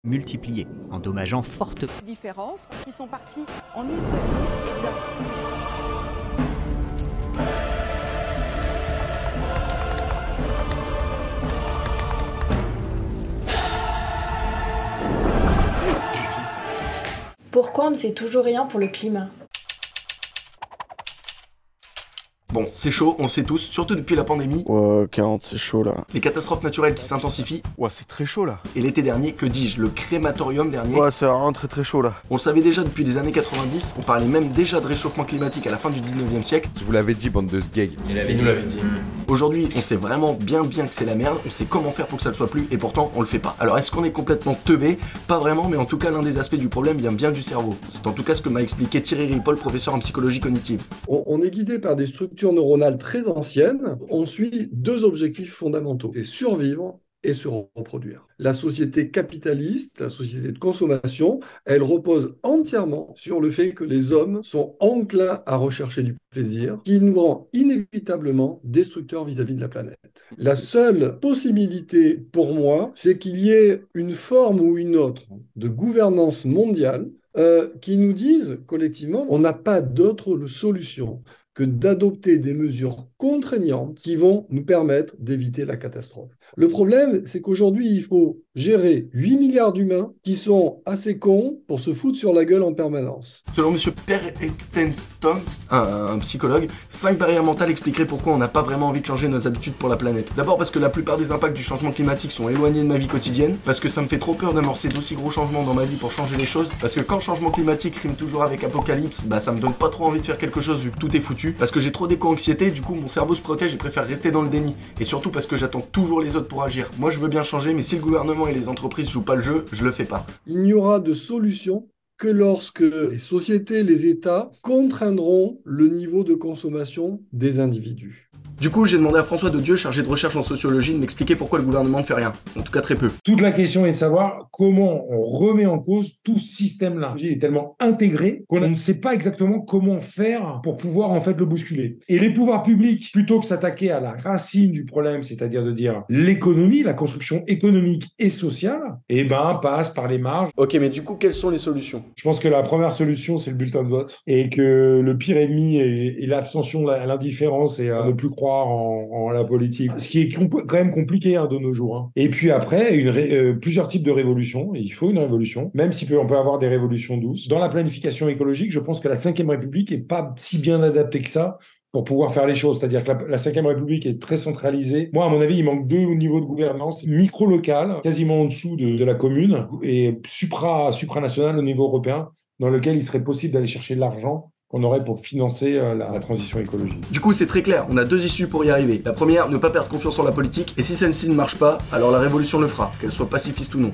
multiplié, endommageant fortement. Différences qui sont partis en une seule ligne et bien. Pourquoi on ne fait toujours rien pour le climat ? Bon, c'est chaud, on le sait tous, surtout depuis la pandémie. Ouais, 40, c'est chaud là. Les catastrophes naturelles qui s'intensifient. Ouais, c'est très chaud là. Et l'été dernier, que dis-je, le crématorium dernier. Ouais, c'est vraiment très chaud là. On le savait déjà depuis les années 90, on parlait même déjà de réchauffement climatique à la fin du 19e siècle. Je vous l'avais dit, bande de sgeg. Il nous l'avait dit. Aujourd'hui, on sait vraiment bien que c'est la merde, on sait comment faire pour que ça ne soit plus, et pourtant on le fait pas. Alors est-ce qu'on est complètement teubé? Pas vraiment, mais en tout cas l'un des aspects du problème vient bien du cerveau. C'est en tout cas ce que m'a expliqué Thierry Ripoll, professeur en psychologie cognitive. On est guidé par des structures neuronales très anciennes. On suit deux objectifs fondamentaux, c'est survivre et se reproduire. La société capitaliste, la société de consommation, elle repose entièrement sur le fait que les hommes sont enclins à rechercher du plaisir, qui nous rend inévitablement destructeurs vis-à-vis de la planète. La seule possibilité pour moi, c'est qu'il y ait une forme ou une autre de gouvernance mondiale qui nous dise collectivement, on n'a pas d'autre solution que d'adopter des mesures contraignantes qui vont nous permettre d'éviter la catastrophe. Le problème, c'est qu'aujourd'hui, il faut gérer 8 milliards d'humains qui sont assez cons pour se foutre sur la gueule en permanence. Selon monsieur Per Extenston, un psychologue, 5 barrières mentales expliqueraient pourquoi on n'a pas vraiment envie de changer nos habitudes pour la planète. D'abord parce que la plupart des impacts du changement climatique sont éloignés de ma vie quotidienne, parce que ça me fait trop peur d'amorcer d'aussi gros changements dans ma vie pour changer les choses, parce que quand changement climatique rime toujours avec apocalypse, bah ça me donne pas trop envie de faire quelque chose vu que tout est foutu, parce que j'ai trop d'éco-anxiété, du coup mon cerveau se protège et préfère rester dans le déni, et surtout parce que j'attends toujours les autres pour agir. Moi je veux bien changer, mais si le gouvernement et les entreprises jouent pas le jeu, je le fais pas. Il n'y aura de solution que lorsque les sociétés, les États contraindront le niveau de consommation des individus. Du coup, j'ai demandé à François Dedieu, chargé de recherche en sociologie, de m'expliquer pourquoi le gouvernement ne fait rien. En tout cas, très peu. Toute la question est de savoir comment on remet en cause tout ce système-là. Il est tellement intégré qu'on ne sait pas exactement comment faire pour pouvoir en fait le bousculer. Et les pouvoirs publics, plutôt que s'attaquer à la racine du problème, c'est-à-dire de dire l'économie, la construction économique et sociale, eh ben, passent par les marges. Ok, mais du coup, quelles sont les solutions? Je pense que la première solution, c'est le bulletin de vote. Et que le pire ennemi est l'abstention, l'indifférence et ne plus croire en la politique, ce qui est quand même compliqué de nos jours. Et puis après, plusieurs types de révolutions, et il faut une révolution, même si on peut avoir des révolutions douces. Dans la planification écologique, je pense que la Ve République n'est pas si bien adaptée que ça pour pouvoir faire les choses. C'est-à-dire que la Ve République est très centralisée. Moi, à mon avis, il manque deux niveaux de gouvernance, micro-local, quasiment en dessous de la commune, et supranational au niveau européen, dans lequel il serait possible d'aller chercher de l'argent qu'on aurait pour financer la transition écologique. Du coup, c'est très clair, on a deux issues pour y arriver. La première, ne pas perdre confiance en la politique, et si celle-ci ne marche pas, alors la révolution le fera, qu'elle soit pacifiste ou non.